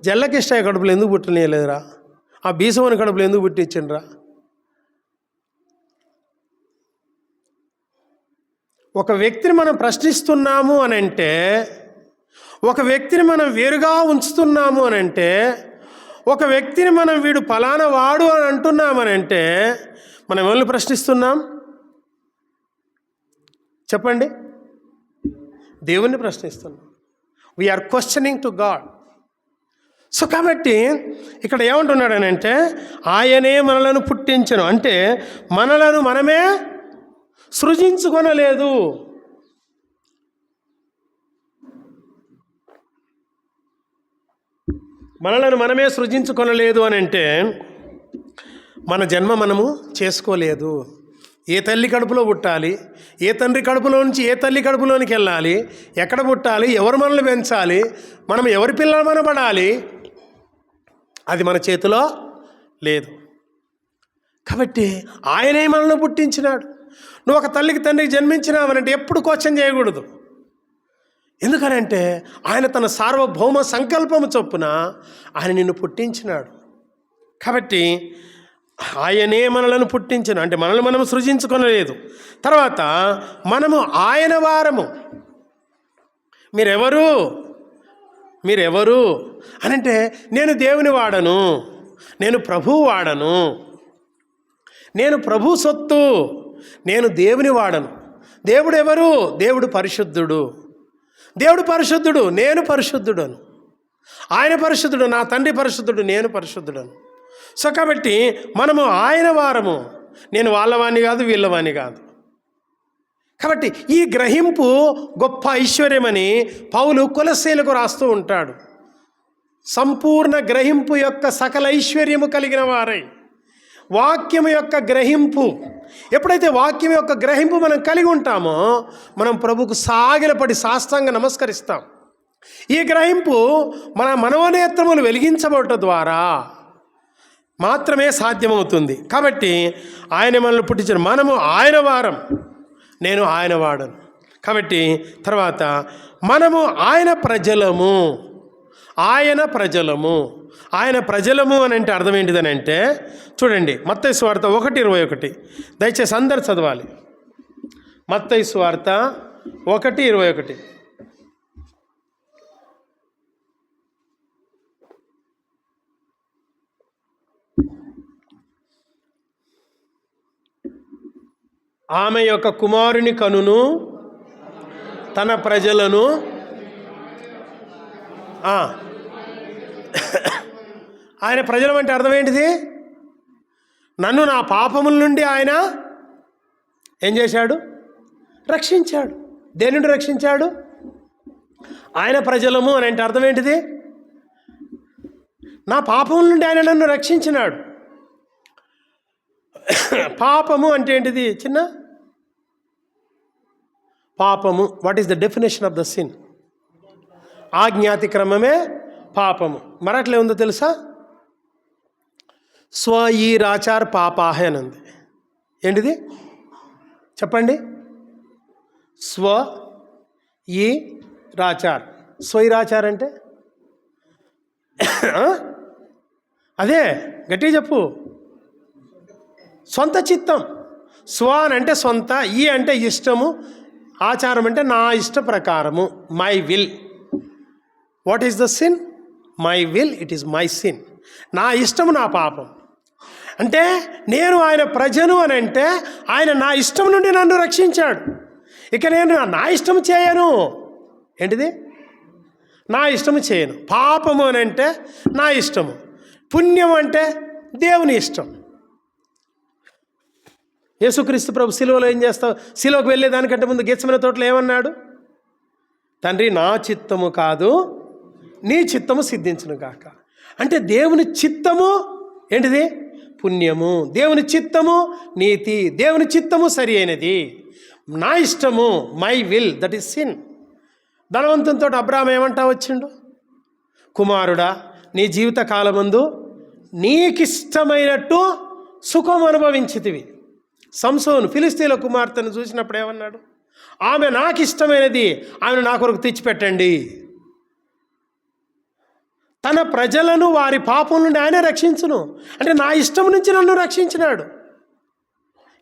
జల్లకిష్టాయ కడుపులో ఎందుకు పుట్టనీయలేదురా, ఆ బీసమని కడుపులో ఎందుకు పుట్టించిండ్రా? ఒక వ్యక్తిని మనం ప్రశ్నిస్తున్నాము అని అంటే, ఒక వ్యక్తిని మనం వేరుగా ఉంచుతున్నాము అని అంటే, ఒక వ్యక్తిని మనం వీడు ఫలానా వాడు అని అంటున్నామనంటే మనం ఎవరిని ప్రశ్నిస్తున్నాం చెప్పండి? దేవుణ్ణి ప్రశ్నిస్తున్నాం. We are questioning to God. So కాబట్టి ఇక్కడ ఏమంటున్నాడనంటే ఆయనే మనలను పుట్టించను అంటే మనలను మనమే సృజించుకొనలేదు. మనలను మనమే సృజించుకొనలేదు అని అంటే మన జన్మ మనము చేసుకోలేదు. ఏ తల్లి కడుపులో పుట్టాలి, ఏ తండ్రి కడుపులో నుంచి ఏ తల్లి కడుపులోనికి వెళ్ళాలి, ఎక్కడ పుట్టాలి, ఎవరు మనల్ని పెంచాలి, మనం ఎవరి పిల్లలు మనబడాలి, అది మన చేతిలో లేదు. కాబట్టి ఆయనే మనల్ని పుట్టించినాడు. నువ్వు ఒక తల్లికి తండ్రికి జన్మించినావనంటే ఎప్పుడు క్వశ్చన్ చేయకూడదు. ఎందుకనంటే ఆయన తన సార్వభౌమ సంకల్పము చొప్పున ఆయన నిన్ను పుట్టించినాడు. కాబట్టి ఆయనే మనలను పుట్టించను అంటే మనల్ని మనం సృజించుకొనలేదు. తర్వాత మనము ఆయన వారము. మీరెవరు అనంటే నేను దేవుని వాడను, నేను ప్రభువు వాడను, నేను ప్రభు సొత్తు, నేను దేవుని వాడను. దేవుడు ఎవరు? దేవుడు పరిశుద్ధుడు. దేవుడు పరిశుద్ధుడు, నేను పరిశుద్ధుడను. ఆయన పరిశుద్ధుడు, నా తండ్రి పరిశుద్ధుడు, నేను పరిశుద్ధుడను. సో కాబట్టి మనము ఆయన వారము. నేను వాళ్ళవాణ్ణి కాదు, వీళ్ళవాణ్ణి కాదు. కాబట్టి ఈ గ్రహింపు గొప్ప ఐశ్వర్యమని పౌలు కొలస్సీలకు రాస్తూ ఉంటాడు. సంపూర్ణ గ్రహింపు యొక్క సకల ఐశ్వర్యము కలిగిన వారై, వాక్యము యొక్క గ్రహింపు, ఎప్పుడైతే వాక్యం యొక్క గ్రహింపు మనం కలిగి ఉంటామో మనం ప్రభుకు సాగిలపడి సాష్టాంగ నమస్కరిస్తాం. ఈ గ్రహింపు మన మనోనేత్రములు వెలిగించబడటం ద్వారా మాత్రమే సాధ్యమవుతుంది. కాబట్టి ఆయన మనల్ని పుట్టించారు. మనము ఆయన వారం, నేను ఆయన వాడను. కాబట్టి తర్వాత మనము ఆయన ప్రజలము. ఆయన ప్రజలము అని అంటే అర్థం ఏంటిదని అంటే చూడండి, మత్తయి సువార్త 1:21. దయచేసి అందరు చదవాలి. మత్తయి సువార్త 1:21. ఆమె యొక్క కుమారుని కనును తన ప్రజలను ఆయన ప్రజలం అంటే అర్థం ఏంటిది? నన్ను నా పాపముల నుండి ఆయన ఏం చేశాడు? రక్షించాడు. దేని నుండి రక్షించాడు? ఆయన ప్రజలము అని అంటే అర్థం ఏంటిది? నా పాపముల నుండి ఆయన నన్ను రక్షించినాడు. పాపము అంటే ఏంటిది చిన్న? పాపము, what is the definition of the sin? ఆజ్ఞాతిక్రమమే పాపము. మరట్లే ఉందో తెలుసా? స్వఈరాచార్ పాపాహ అని ఉంది. ఏంటిది చెప్పండి? స్వఈరాచార్. స్వఈరాచార్ అంటే అదే, గట్టిగా చెప్పు. సొంత చిత్తం. స్వ అంటే సొంత, ఈ అంటే ఇష్టము, ఆచారం అంటే నా ఇష్ట ప్రకారము, my will. What is the sin? My will, it is my sin. నా ఇష్టము నా పాపం. అంటే నేను ఆయన ప్రజను అని అంటే ఆయన నా ఇష్టం నుండి నన్ను రక్షించాడు. ఇక నేను నా ఇష్టం చేయను. ఏంటిది? నా ఇష్టము చేయను. పాపము అని అంటే నా ఇష్టము, పుణ్యం అంటే దేవుని ఇష్టం. యేసుక్రీస్తు ప్రభు సిలువలో ఏం చేస్తావు? సిలువకు వెళ్ళేదానికంటే ముందు గెత్సేమనే తోటలో ఏమన్నాడు? తండ్రి, నా చిత్తము కాదు నీ చిత్తము సిద్ధించును గాక. అంటే దేవుని చిత్తము ఏంటిది? పుణ్యము, దేవుని చిత్తము నీతి, దేవుని చిత్తము సరి అయినది. నా ఇష్టము, my will, that is sin. ధనవంతునితో అబ్రాహాం ఏమంటా వచ్చిండు? కుమారుడా, నీ జీవిత కాలమందు నీకిష్టమైనట్టు సుఖం అనుభవించితివి. సంసోను ఫిలిస్తీన్ల కుమార్తెను చూసినప్పుడు ఏమన్నాడు? ఆమె నాకు ఇష్టమైనది, ఆమెను నా కొరకు తెచ్చిపెట్టండి. తన ప్రజలను వారి పాపం నుండి ఆయనే రక్షించును. అంటే నా ఇష్టం నుంచి నన్ను రక్షించినాడు.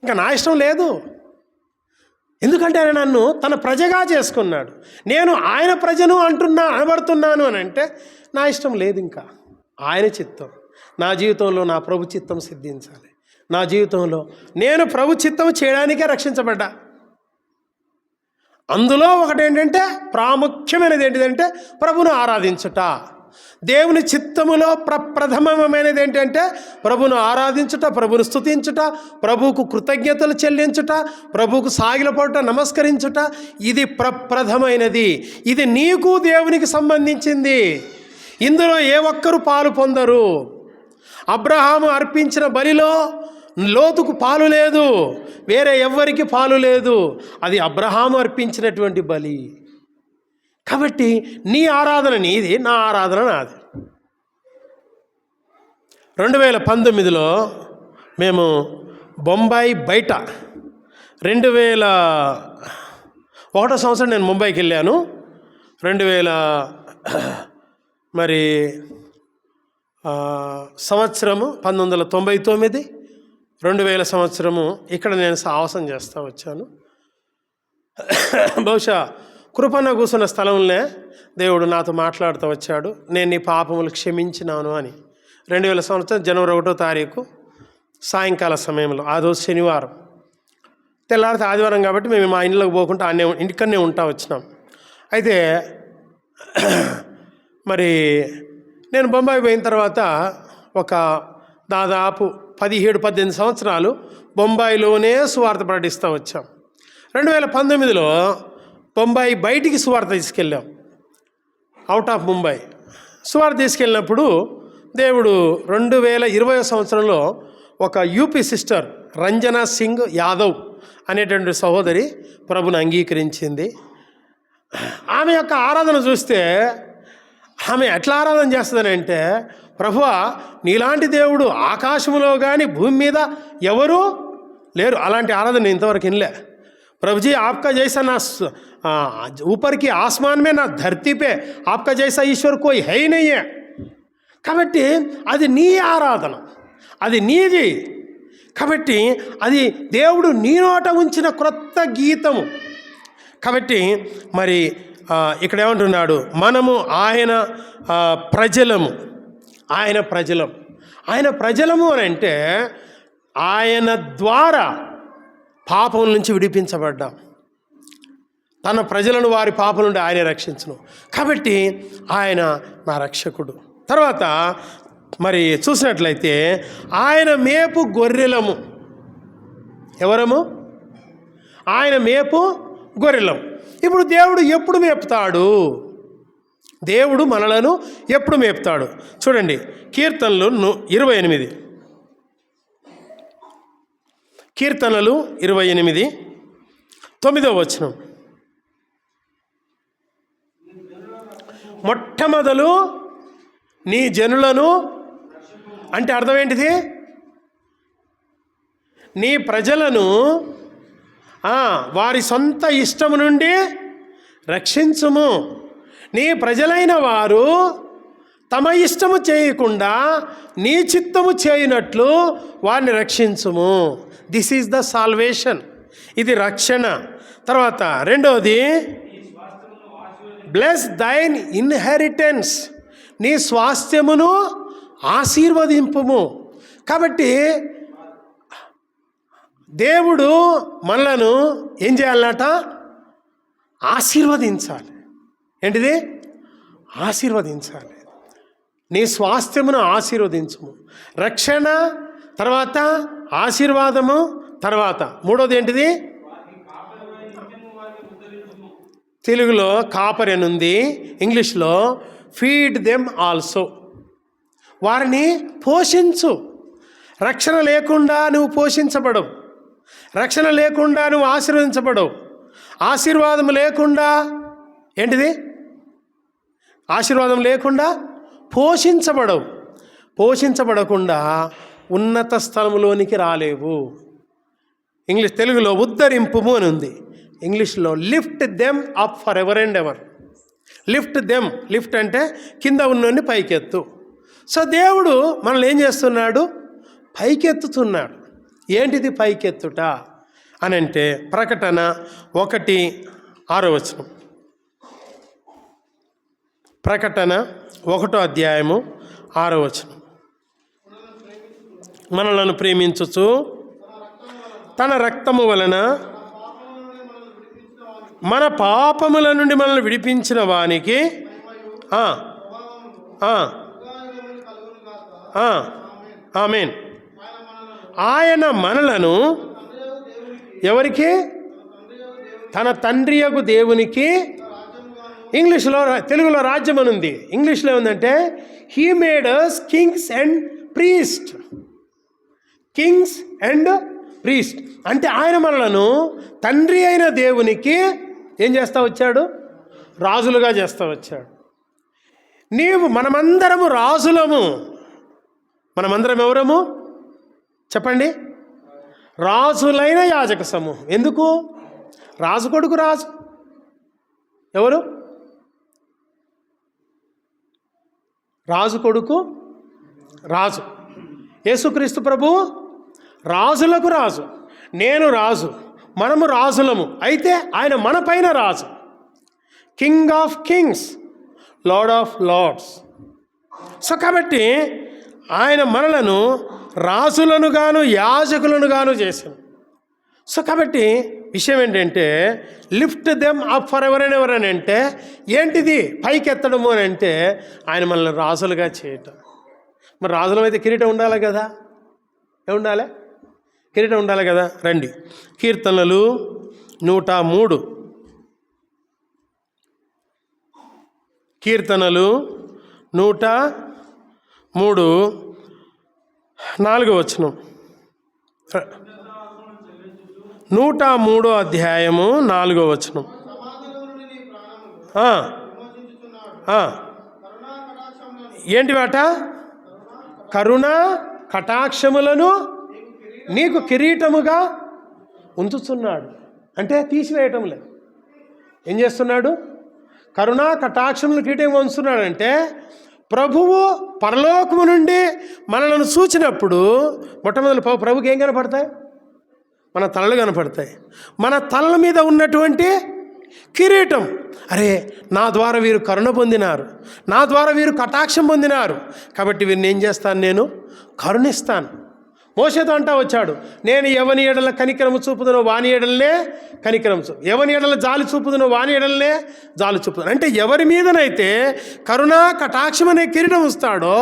ఇంకా నా ఇష్టం లేదు, ఎందుకంటే ఆయన నన్ను తన ప్రజగా చేసుకున్నాడు. నేను ఆయన ప్రజను అనబడుతున్నాను అని అంటే నా ఇష్టం లేదు, ఇంకా ఆయన చిత్తం. నా జీవితంలో నా ప్రభు చిత్తం సిద్ధించాలి. నా జీవితంలో నేను ప్రభు చిత్తం చేయడానికే రక్షించబడ్డా. అందులో ఒకటేంటంటే, ప్రాముఖ్యమైనది ఏంటిదంటే ప్రభును ఆరాధించుట. దేవుని చిత్తములో ప్రప్రథమమైనది ఏంటంటే ప్రభును ఆరాధించుట, ప్రభును స్తుతించుట, ప్రభువుకు కృతజ్ఞతలు చెల్లించుట, ప్రభువుకు సాగిలపడుట, నమస్కరించుట. ఇది ప్రప్రథమైనది. ఇది నీకు దేవునికి సంబంధించింది. ఇందులో ఏ ఒక్కరు పాలు పొందరు. అబ్రహాము అర్పించిన బలిలో లోతుకు పాలు లేదు, వేరే ఎవ్వరికి పాలు లేదు. అది అబ్రహాము అర్పించినటువంటి బలి. కాబట్టి నీ ఆరాధన నీది, నా ఆరాధన నాది. 2019లో మేము బొంబాయి బయట 2001 సంవత్సరం నేను ముంబైకి వెళ్ళాను. 2000 సంవత్సరము 1999, 2000 సంవత్సరము ఇక్కడ నేను సాహసం చేస్తూ వచ్చాను. బహుశా కృపణ కూర్చున్న స్థలంలోనే దేవుడు నాతో మాట్లాడుతూ వచ్చాడు, నేను నీ పాపములు క్షమించినాను అని. 2000 సంవత్సరం జనవరి 1వ తారీఖు సాయంకాల సమయంలో, ఆ రోజు శనివారం, తెల్లారితే ఆదివారం కాబట్టి మేము మా ఇంట్లోకి పోకుండా ఇక్కడనే ఉంటా వచ్చినాం. అయితే నేను బొంబాయి పోయిన తర్వాత ఒక దాదాపు 17-18 సంవత్సరాలు బొంబాయిలోనే సువార్త ప్రకటిస్తూ వచ్చాం. 2019లో బొంబాయి బయటికి సువార్త తీసుకెళ్ళాం, అవుట్ ఆఫ్ ముంబై సువార్త తీసుకెళ్ళినప్పుడు దేవుడు 2020 సంవత్సరంలో ఒక యూపీ సిస్టర్ రంజనా సింగ్ యాదవ్ అనేటువంటి సహోదరి ప్రభుని అంగీకరించింది. ఆమె యొక్క ఆరాధన చూస్తే ఆమె ఎట్లా ఆరాధన చేస్తుందని అంటే, ప్రభువా, నీలాంటి దేవుడు ఆకాశంలో కానీ భూమి మీద ఎవరూ లేరు, అలాంటి ఆరాధన నేను ఇంతవరకు వినలే. प्रभु जी आपका जैसा ना ऊपर की आसमान में ना धरती पे आपका जैसा ईश्वर कोई है ही नहीं है. కాబట్టి అది నీ ఆరాధన, అది నీది. కాబట్టి అది దేవుడు నీ నోట ఉంచిన క్రొత్త గీతము. కాబట్టి మరి ఇక్కడ ఏమంటున్నాడు, మనము ఆయన ప్రజలము, ఆయన ప్రజలము అని అంటే ఆయన ద్వారా పాపం నుంచి విడిపించబడ్డాం. తన ప్రజలను వారి పాపం నుండి ఆయన రక్షించును. కాబట్టి ఆయన నా రక్షకుడు. తర్వాత మరి చూసినట్లయితే ఆయన మేపు గొర్రెలము. ఎవరము? ఆయన మేపు గొర్రెలము. ఇప్పుడు దేవుడు ఎప్పుడు మేపుతాడు? దేవుడు మనలను ఎప్పుడు మేపుతాడు? చూడండి, కీర్తనలు 28, కీర్తనలు 28 9వ వచనం. మొట్టమొదలు నీ జనులను అంటే అర్థం ఏంటిది? నీ ప్రజలను వారి సొంత ఇష్టము నుండి రక్షించుము. నీ ప్రజలైన వారు తమ ఇష్టము చేయకుండా నీ చిత్తము చేయనట్లు వారిని రక్షించుము. This is the salvation. ఇది రక్షణ. తర్వాత రెండవది, బ్లెస్ దైన్ ఇన్హెరిటెన్స్. నీ స్వాస్థ్యమును ఆశీర్వదింపుము. కాబట్టి దేవుడు మనలను ఏం చేయాలన్నట? ఆశీర్వదించాలి. ఏంటిది? ఆశీర్వదించాలి. నీ స్వాస్థ్యమును ఆశీర్వదించుము. రక్షణ, తర్వాత ఆశీర్వాదము, తర్వాత మూడోది ఏంటిది? తెలుగులో కాపరి అని ఉంది, ఇంగ్లీష్లో ఫీడ్ దెమ్ ఆల్సో. వారిని పోషించు. రక్షణ లేకుండా నువ్వు పోషించబడవు, రక్షణ లేకుండా నువ్వు ఆశీర్వదించబడవు, ఆశీర్వాదం లేకుండా ఏంటిది, ఆశీర్వాదం లేకుండా పోషించబడవు, పోషించబడకుండా ఉన్నత స్థలంలోనికి రాలేవు. తెలుగులో ఉద్ధరింపుము అని ఉంది, ఇంగ్లీష్లో lift them up for ever and ever. Lift them, lift అంటే కింద ఉన్నోన్ని పైకెత్తు. సో దేవుడు మనల్ని ఏం చేస్తున్నాడు, పైకెత్తుతున్నాడు. ఏంటిది పైకెత్తుట అని అంటే ప్రకటన 1:6. ప్రకటన 1:6. మనలను ప్రేమించుచు తన రక్తము వలన మన పాపముల నుండి మనల్ని విడిపించిన వానికి ఆమేన్. ఆయన మనలను ఎవరికి, తన తండ్రియగు దేవునికి, ఇంగ్లీష్లో, తెలుగులో రాజ్యం అని ఉంది, ఇంగ్లీష్లో ఏముందంటే he made us Kings and priest. Kings and priest అంటే ఆయన మనలను తండ్రి అయిన దేవునికి ఏం చేస్తూ వచ్చాడు, రాజులుగా చేస్తూ వచ్చాడు. మనమందరము రాజులము. మనమందరం ఎవరము చెప్పండి, రాజులైన యాజక సమూహం. ఎందుకు? రాజు కొడుకు రాజు ఎవరు? రాజు కొడుకు రాజు యేసుక్రీస్తు ప్రభువు రాజులకు రాజు. నేను రాజు, మనము రాజులము. అయితే ఆయన మన పైన రాజు, king of kings, lord of lords. So కాబట్టి ఆయన మనలను రాజులను గాను యాజకులను గాను చేశాను. సో కాబట్టి విషయం ఏంటంటే lift them up for ever and ever అని అంటే ఏంటిది, పైకెత్తడము అని అంటే ఆయన మనల్ని రాజులుగా చేయటం. మరి రాజులమైతే కిరీటం ఉండాలి కదా, ఏముండాలి, కిరీటం ఉండాలి కదా. రండి, కీర్తనలు 103, కీర్తనలు 103 4వ వచనం. 103వ అధ్యాయము 4వ వచనం. ఏంటి మాట? కరుణా కటాక్షములను నీకు కిరీటముగా ఉంచుతున్నాడు. అంటే తీసివేయటం లేదు. ఏం చేస్తున్నాడు? కరుణా కటాక్షములు కిరీటంగా ఉంచుతున్నాడు. అంటే ప్రభువు పరలోకము నుండి మనలను చూచినప్పుడు మొట్టమొదటి ప్రభుకి ఏం కనపడతాయి? మన తలలు కనపడతాయి. మన తలల మీద ఉన్నటువంటి కిరీటం, అరే నా ద్వారా వీరు కరుణ పొందినారు, నా ద్వారా వీరు కటాక్షం పొందినారు, కాబట్టి వీరిని ఏం చేస్తాను, నేను కరుణిస్తాను. మోషేతో అంటా వచ్చాడు, నేను ఎవని ఎడల కనికరము చూపుదునో వాని ఎడలనే కనికరం ఎవని ఎడల జాలి చూపుదునో వాని ఎడలనే జాలి చూపుదును. అంటే ఎవరి మీదనైతే కరుణా కటాక్షం అనే కిరీటం వస్తాడో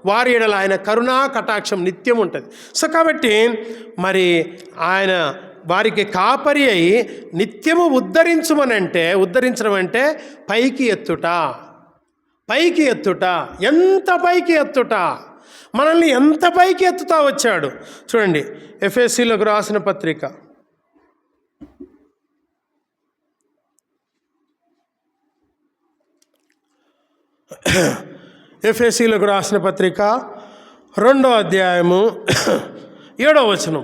వారి ఎడల ఆయన కరుణా కటాక్షం నిత్యం ఉంటుంది. సో కాబట్టి మరి ఆయన వారికి కాపరి అయి నిత్యము ఉద్ధరించమనంటే, ఉద్ధరించడం అంటే పైకి ఎత్తుట, పైకి ఎత్తుట. ఎంత పైకి ఎత్తుట, మనల్ని ఎంత పైకి ఎత్తుతా వచ్చాడు చూడండి. ఎఫెసీలకు రాసిన పత్రిక, ఎఫెసీలకు రాసిన పత్రిక 2వ అధ్యాయము 7వ వచనం.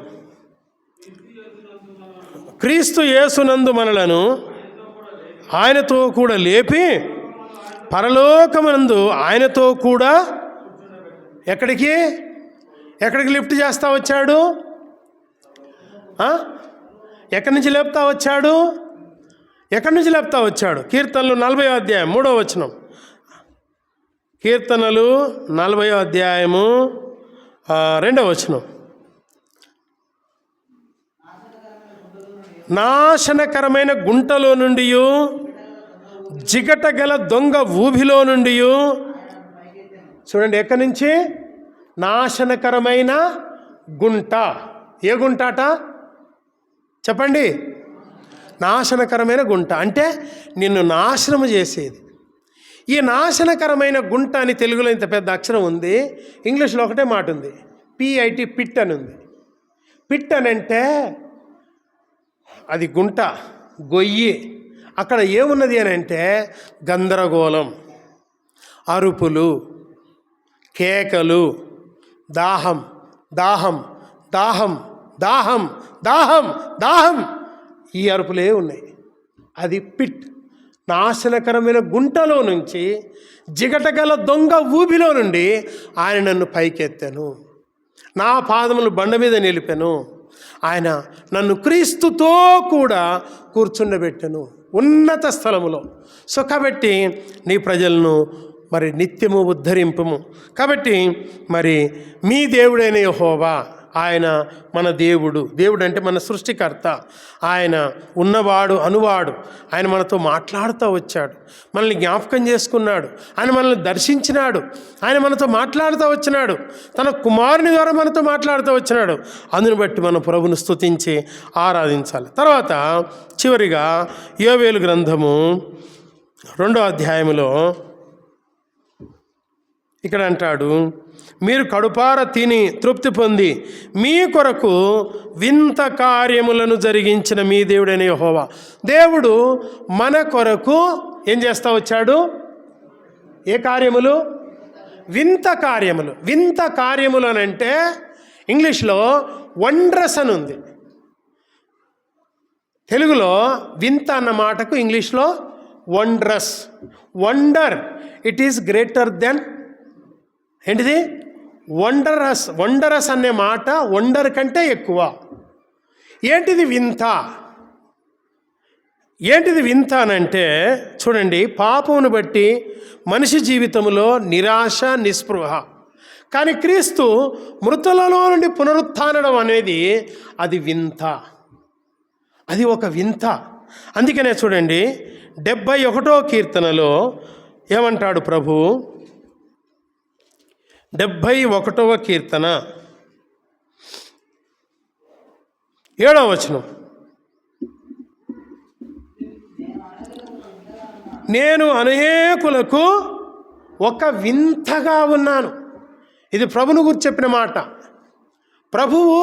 క్రీస్తు యేసునందు మనలను ఆయనతో కూడా లేపి పరలోకమందు ఆయనతో కూడా ఎక్కడికి లిఫ్ట్ చేస్తూ వచ్చాడు? ఎక్కడి నుంచి లేపుతా వచ్చాడు? ఎక్కడి నుంచి లేపుతా వచ్చాడు? కీర్తనలు 40వ అధ్యాయం 3వ వచనం. కీర్తనలు 40వ అధ్యాయము 2వ వచనం. నాశనకరమైన గుంటలో నుండి, జిగట గల దొంగ ఊబిలో నుండి చూడండి. ఎక్కడి నుంచి? నాశనకరమైన గుంట. ఏ గుంటాట చెప్పండి? నాశనకరమైన గుంట అంటే నిన్ను నాశనము చేసేది. ఈ నాశనకరమైన గుంట అని తెలుగులో ఇంత పెద్ద అక్షరం ఉంది, ఇంగ్లీష్లో ఒకటే మాట ఉంది, పిఐటి, పిట్ అని ఉంది. పిట్ అని అంటే అది గుంట, గొయ్యి. అక్కడ ఏమున్నది అని అంటే గందరగోళం, అరుపులు, కేకలు, దాహం దాహం దాహం దాహం దాహం దాహం, ఈ అరుపులే ఉన్నాయి. అది పిట్. నాశనకరమైన గుంటలో నుంచి, జిగటగల దొంగ ఊబిలో నుండి ఆయన నన్ను పైకెత్తాను, నా పాదములు బండ మీద నిలిపాను. ఆయన నన్ను క్రీస్తుతో కూడా కూర్చుండబెట్టెను ఉన్నత స్థలములో. సో కాబట్టి నీ ప్రజలను మరి నిత్యము ఉద్ధరింపము. కాబట్టి మరి మీ దేవుడైన యెహోవా, ఆయన మన దేవుడు. దేవుడు అంటే మన సృష్టికర్త. ఆయన ఉన్నవాడు, అనువాడు. ఆయన మనతో మాట్లాడుతూ వచ్చాడు, మనల్ని జ్ఞాపకం చేసుకున్నాడు, ఆయన మనల్ని దర్శించినాడు, ఆయన మనతో మాట్లాడుతూ వచ్చినాడు, తన కుమారుని ద్వారా మనతో మాట్లాడుతూ వచ్చినాడు. అందుని బట్టి మనం ప్రభువును స్తుతించి ఆరాధించాలి. తర్వాత చివరిగా యోవేలు గ్రంథము 2వ అధ్యాయములో ఇక్కడ అంటాడు, మీరు కడుపార తిని తృప్తి పొంది మీ కొరకు వింత కార్యములను జరిగించిన మీ దేవుడైన యెహోవా. దేవుడు మన కొరకు ఏం చేస్తూ వచ్చాడు? ఏ కార్యములు? వింత కార్యములు. వింత కార్యములు అని అంటే ఇంగ్లీష్లో వండర్స్ అని ఉంది. తెలుగులో వింత అన్న మాటకు ఇంగ్లీష్లో wonders. Wonder, it is greater than ఏంటిది? వండరస్. వండరస్ అనే మాట వండర్ కంటే ఎక్కువ. ఏంటిది వింత? ఏంటిది వింత అనంటే చూడండి, పాపమును బట్టి మనిషి జీవితంలో నిరాశ, నిస్పృహ. కానీ క్రీస్తు మృతులలో నుండి పునరుత్థానం అనేది అది వింత. అది ఒక వింత. అందుకనే చూడండి 71వ కీర్తనలో ఏమంటాడు ప్రభు? 71వ కీర్తన 7వ వచనం, నేను అనేకులకు ఒక వింతగా ఉన్నాను. ఇది ప్రభువును గురించి చెప్పిన మాట. ప్రభువు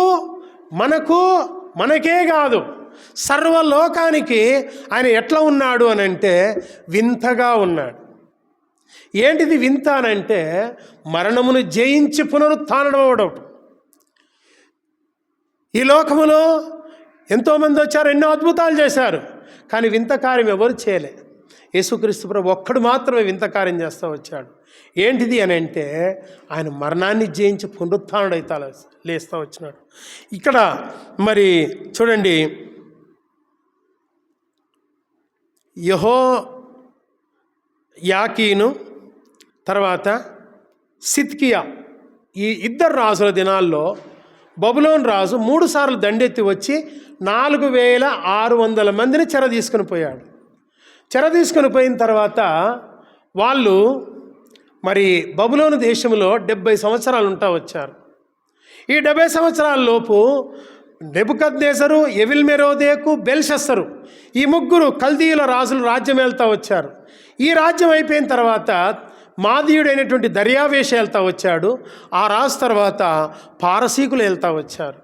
మనకే కాదు, సర్వలోకానికి ఆయన ఎట్లా ఉన్నాడు అని అంటే వింతగా ఉన్నాడు. ఏంటిది వింత అనంటే మరణమును జయించి పునరుత్థానం అవ్వడం. ఈ లోకములో ఎంతోమంది వచ్చారు, ఎన్నో అద్భుతాలు చేశారు, కానీ వింత కార్యం ఎవరు చేయలే. యేసుక్రీస్తు ప్రభు ఒక్కడు మాత్రమే వింత కార్యం చేస్తూ వచ్చాడు. ఏంటిది అని అంటే ఆయన మరణాన్ని జయించి పునరుత్థానుడైతే లేస్తూ వచ్చినాడు. ఇక్కడ మరి చూడండి, యాకీను తర్వాత సిద్కియా, ఈ ఇద్దరు రాజుల దినాల్లో బబులోను రాజు 3 సార్లు దండెత్తి వచ్చి 4600 మందిని చెర తీసుకుని పోయాడు. చెర తీసుకుని పోయిన తర్వాత వాళ్ళు మరి బబులోను దేశంలో 70 సంవత్సరాలు ఉంటా వచ్చారు. ఈ 70 సంవత్సరాల లోపు నెబుకద్నెజరు, ఎవిల్మెరోదేకు, బెల్షస్సరు, ఈ 3 కల్దీయుల రాజులు రాజ్యం వెళ్తూ వచ్చారు. ఈ రాజ్యం అయిపోయిన తర్వాత మాదీయుడైనటువంటి దర్యావేష వెళ్తూ వచ్చాడు. ఆ రాజు తర్వాత పారసీకులు వెళ్తూ వచ్చారు.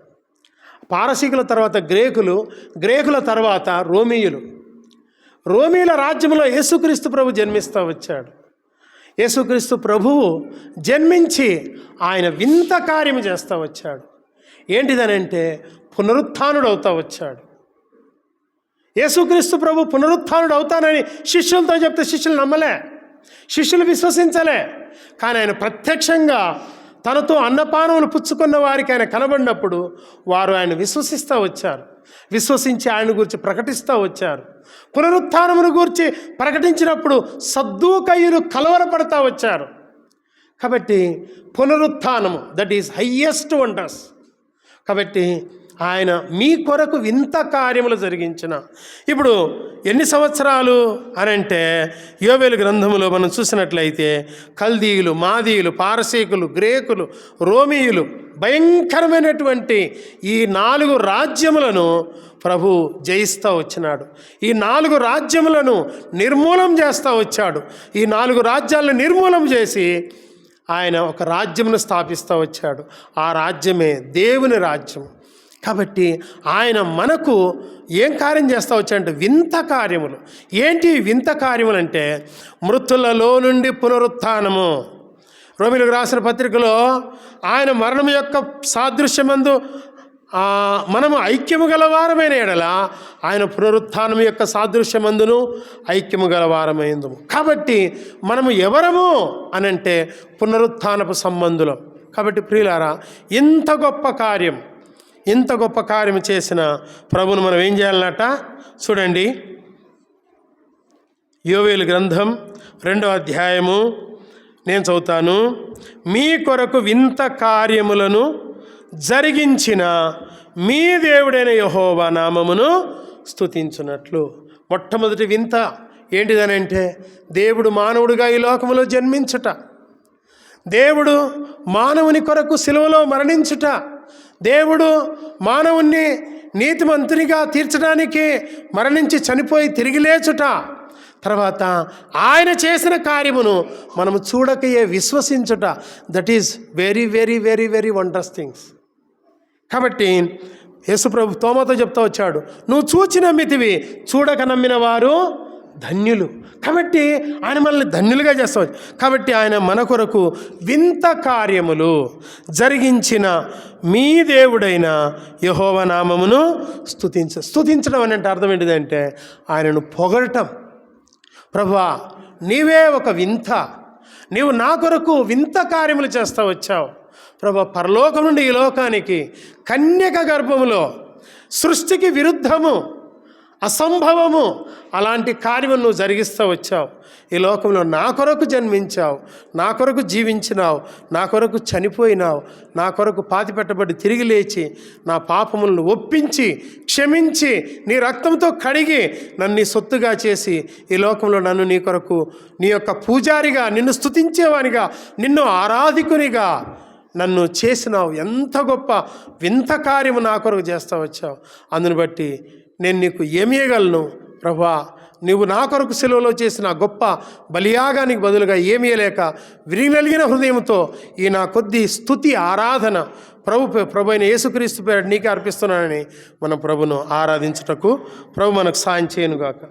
పారసీకుల తర్వాత గ్రేకుల తర్వాత రోమీయుల రాజ్యంలో యేసుక్రీస్తు ప్రభు జన్మిస్తూ వచ్చాడు. యేసుక్రీస్తు ప్రభువు జన్మించి ఆయన వింత కార్యం చేస్తూ వచ్చాడు. ఏంటిదనంటే పునరుత్థానుడు అవుతూ వచ్చాడు. యేసుక్రీస్తు ప్రభు పునరుత్థానుడు అవుతానని శిష్యులతో చెప్తే శిష్యులు నమ్మలే, శిష్యులు విశ్వసించలే. కానీ ఆయన ప్రత్యక్షంగా తనతో అన్నపానములు పుచ్చుకున్న వారికి ఆయన కనబడినప్పుడు వారు ఆయన విశ్వసిస్తూ వచ్చారు. విశ్వసించి ఆయన గురించి ప్రకటిస్తూ వచ్చారు. పునరుత్థానమును గురించి ప్రకటించినప్పుడు సద్దూకయ్యులు కలవరపడతా వచ్చారు. కాబట్టి పునరుత్థానము దట్ ఈస్ హయ్యెస్ట్ వండర్స్. కాబట్టి ఆయన మీ కొరకు వింత కార్యములు జరిగించిన. ఇప్పుడు ఎన్ని సంవత్సరాలు అనంటే యోవేలు గ్రంథములో మనం చూసినట్లయితే కల్దీయులు, మాదీయులు, పారసీకులు, గ్రేకులు, రోమీయులు, భయంకరమైనటువంటి ఈ 4 రాజ్యములను ప్రభు జయిస్తూ వచ్చినాడు. ఈ 4 రాజ్యములను నిర్మూలం చేస్తూ వచ్చాడు. ఈ 4 రాజ్యాలను నిర్మూలం చేసి ఆయన ఒక రాజ్యమును స్థాపిస్తూ వచ్చాడు. ఆ రాజ్యమే దేవుని రాజ్యం. కాబట్టి ఆయన మనకు ఏం కార్యం చేస్తూ వచ్చాడంటే వింత కార్యములు. ఏంటి వింత కార్యములు అంటే మృతులలో నుండి పునరుత్థానము. రోమీయులకు రాసిన పత్రికలో ఆయన మరణం యొక్క సాదృశ్యమందు మనము ఐక్యము గలవారమైన ఎడల ఆయన పునరుత్థానం యొక్క సాదృశ్యమందును ఐక్యము గలవారమైందుము. కాబట్టి మనము ఎవరము అనంటే పునరుత్థానపు సంబంధులం. కాబట్టి ప్రియులారా, ఇంత గొప్ప కార్యం చేసిన ప్రభువును మనం ఏం చేయాలన్నట చూడండి. యోవేలు గ్రంథం 2వ అధ్యాయము నేను చదువుతాను. మీ కొరకు వింత కార్యములను జరిగించిన మీ దేవుడైన యెహోవా నామమును స్తుతించున్నట్లు. మొట్టమొదటి వింత ఏంటిదనంటే దేవుడు మానవుడిగా ఈ లోకములో జన్మించుట, దేవుడు మానవుని కొరకు సిలువలో మరణించుట, దేవుడు మానవుణ్ణి నీతిమంతునిగా తీర్చడానికి మరణించి చనిపోయి తిరిగి లేచుట, తర్వాత ఆయన చేసిన కార్యమును మనము చూడకయే విశ్వసించుట. That is very very very very wonders things. కాబట్టి యేసుప్రభు తోమాతో చెప్తా వచ్చాడు, నువ్వు చూచి నమ్మితివి, చూడక నమ్మిన వారు ధన్యులు. కాబట్టి ఆయన మనల్ని ధన్యులుగా చేస్తాడు. కాబట్టి ఆయన మన కొరకు వింత కార్యములు జరిగించిన మీ దేవుడైన యెహోవా నామమును స్తుతించడం అంటే అర్థం ఏంటిదంటే ఆయనను పొగడటం. ప్రభువా, నీవే ఒక వింత, నీవు నా కొరకు వింత కార్యములు చేస్తూ వచ్చావు. ప్రభువా, పరలోకం నుండి ఈ లోకానికి కన్యక గర్భములో సృష్టికి విరుద్ధము, అసంభవము అలాంటి కార్యము నువ్వు జరిగిస్తూ వచ్చావు. ఈ లోకంలో నా కొరకు జన్మించావు, నా కొరకు జీవించినావు, నా కొరకు చనిపోయినావు, నా కొరకు పాతిపెట్టబడి తిరిగి లేచి నా పాపములను ఒప్పించి క్షమించి నీ రక్తంతో కడిగి నన్ను నీ సొత్తుగా చేసి ఈ లోకంలో నన్ను నీ కొరకు నీ యొక్క పూజారిగా, నిన్ను స్తుతించేవానిగా, నిన్ను ఆరాధికునిగా నన్ను చేసినావు. ఎంత గొప్ప వింత కార్యము నా కొరకు చేస్తూ వచ్చావు. అందుని బట్టి నేను నీకు ఏమి ఇయ్యగలను ప్రభువా? నువ్వు నా కొరకు సిలువలో చేసిన గొప్ప బలియాగానికి బదులుగా ఏమీ లేక విరిగినలిగిన హృదయంతో ఈ నా కొద్ది స్తుతి ఆరాధన ప్రభు అయిన యేసుక్రీస్తు పేరు నీకే అర్పిస్తున్నానని మన ప్రభును ఆరాధించుటకు ప్రభు మనకు సాయం చేయనుగాక.